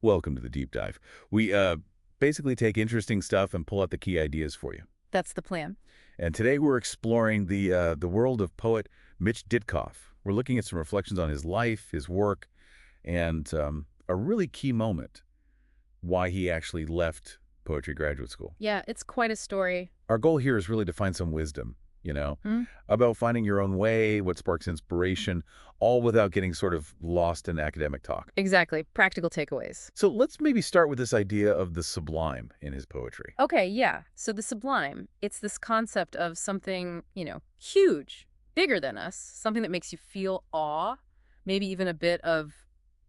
Welcome to the deep dive. We basically take interesting stuff and pull out the key ideas for you. That's the plan. And today we're exploring the world of poet Mitch Ditkoff. We're looking at some reflections on his life, his work, and a really key moment, why he actually left poetry graduate school. Yeah, it's quite a story. Our goal here is really to find some wisdom, Hmm? about finding your own way, what sparks inspiration, all without getting sort of lost in academic talk. Exactly. Practical takeaways. So let's maybe start with this idea of the sublime in his poetry. Okay, yeah. So the sublime, it's this concept of something, huge, bigger than us, something that makes you feel awe, maybe even a bit of,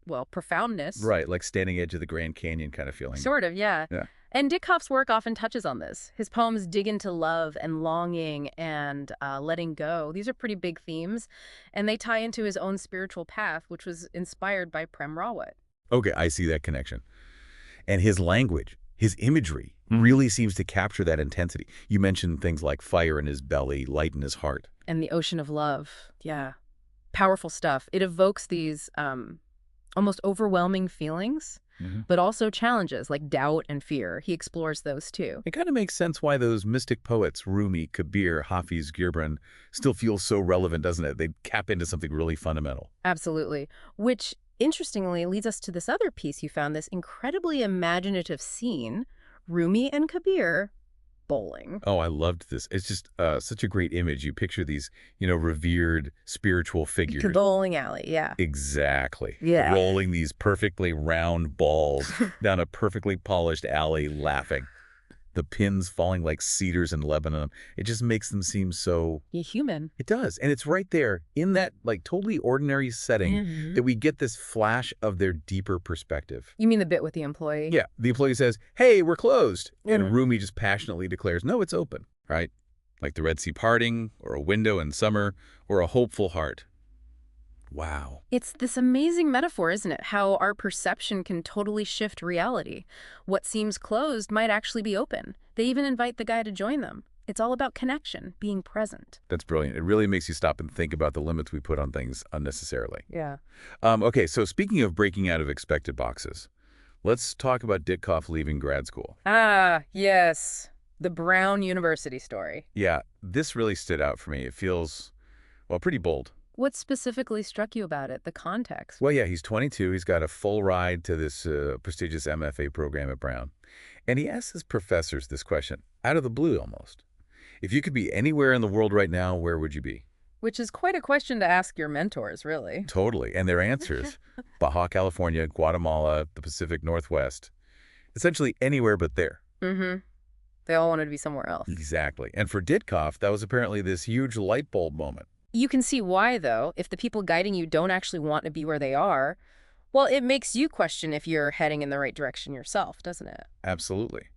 well, profoundness. Right, like standing edge of the Grand Canyon kind of feeling. Sort of, yeah. Yeah. And Ditkoff's work often touches on this. His poems dig into love and longing and letting go. These are pretty big themes, and they tie into his own spiritual path, which was inspired by Prem Rawat. Okay, I see that connection. And his language, his imagery, really seems to capture that intensity. You mentioned things like fire in his belly, light in his heart. And the ocean of love. Yeah. Powerful stuff. It evokes these almost overwhelming feelings, but also challenges like doubt and fear. He explores those too. It kind of makes sense why those mystic poets, Rumi, Kabir, Hafiz, Gibran, still feel so relevant, doesn't it? They cap into something really fundamental. Absolutely. Which, interestingly, leads us to this other piece you found, this incredibly imaginative scene, Rumi and Kabir bowling. Oh, I loved this. It's just such a great image. You picture these, revered spiritual figures. The bowling alley, yeah. Exactly. Yeah. Rolling these perfectly round balls down a perfectly polished alley, laughing. The pins falling like cedars in Lebanon. It just makes them seem so... You're human. It does. And it's right there in that totally ordinary setting that we get this flash of their deeper perspective. You mean the bit with the employee? Yeah. The employee says, "Hey, we're closed." And Rumi just passionately declares, "No, it's open." Right? Like the Red Sea parting, or a window in summer, or a hopeful heart. Wow. It's this amazing metaphor, isn't it? How our perception can totally shift reality. What seems closed might actually be open. They even invite the guy to join them. It's all about connection, being present. That's brilliant. It really makes you stop and think about the limits we put on things unnecessarily. Yeah. Okay, so speaking of breaking out of expected boxes, let's talk about Ditkoff leaving grad school. Ah, yes. The Brown University story. Yeah, this really stood out for me. It feels, well, pretty bold. What specifically struck you about it? The context? Well, yeah, he's 22. He's got a full ride to this prestigious MFA program at Brown. And he asks his professors this question, out of the blue almost. If you could be anywhere in the world right now, where would you be? Which is quite a question to ask your mentors, really. Totally. And their answers, Baja California, Guatemala, the Pacific Northwest, essentially anywhere but there. They all wanted to be somewhere else. Exactly. And for Ditkoff, that was apparently this huge light bulb moment. You can see why, though. If the people guiding you don't actually want to be where they are, well, it makes you question if you're heading in the right direction yourself, doesn't it? Absolutely.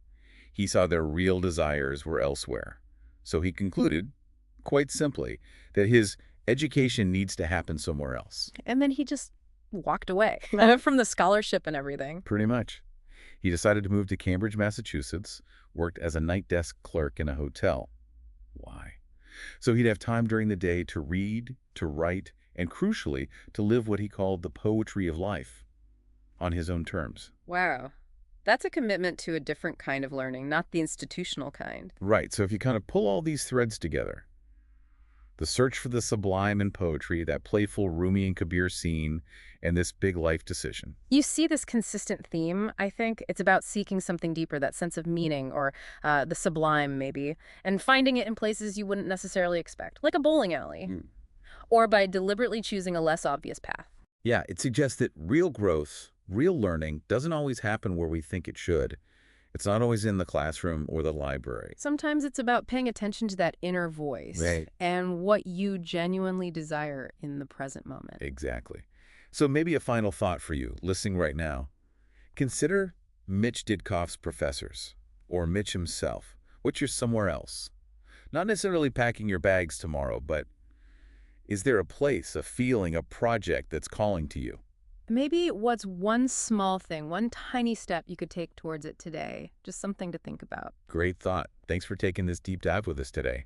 He saw their real desires were elsewhere. So he concluded, quite simply, that his education needs to happen somewhere else. And then he just walked away from the scholarship and everything. Pretty much. He decided to move to Cambridge, Massachusetts, worked as a night desk clerk in a hotel. Why? So he'd have time during the day to read, to write, and crucially, to live what he called the poetry of life on his own terms. Wow. That's a commitment to a different kind of learning, not the institutional kind. Right. So if you kind of pull all these threads together, the search for the sublime in poetry, that playful Rumi and Kabir scene, and this big life decision. You see this consistent theme, I think. It's about seeking something deeper, that sense of meaning, or the sublime, maybe, and finding it in places you wouldn't necessarily expect, like a bowling alley, or by deliberately choosing a less obvious path. Yeah, it suggests that real growth, real learning, doesn't always happen where we think it should. It's not always in the classroom or the library. Sometimes it's about paying attention to that inner voice and what you genuinely desire in the present moment. Exactly. So maybe a final thought for you, listening right now. Consider Mitch Ditkoff's professors, or Mitch himself. What's your somewhere else? Not necessarily packing your bags tomorrow, but is there a place, a feeling, a project that's calling to you? Maybe what's one small thing, one tiny step you could take towards it today? Just something to think about. Great thought. Thanks for taking this deep dive with us today.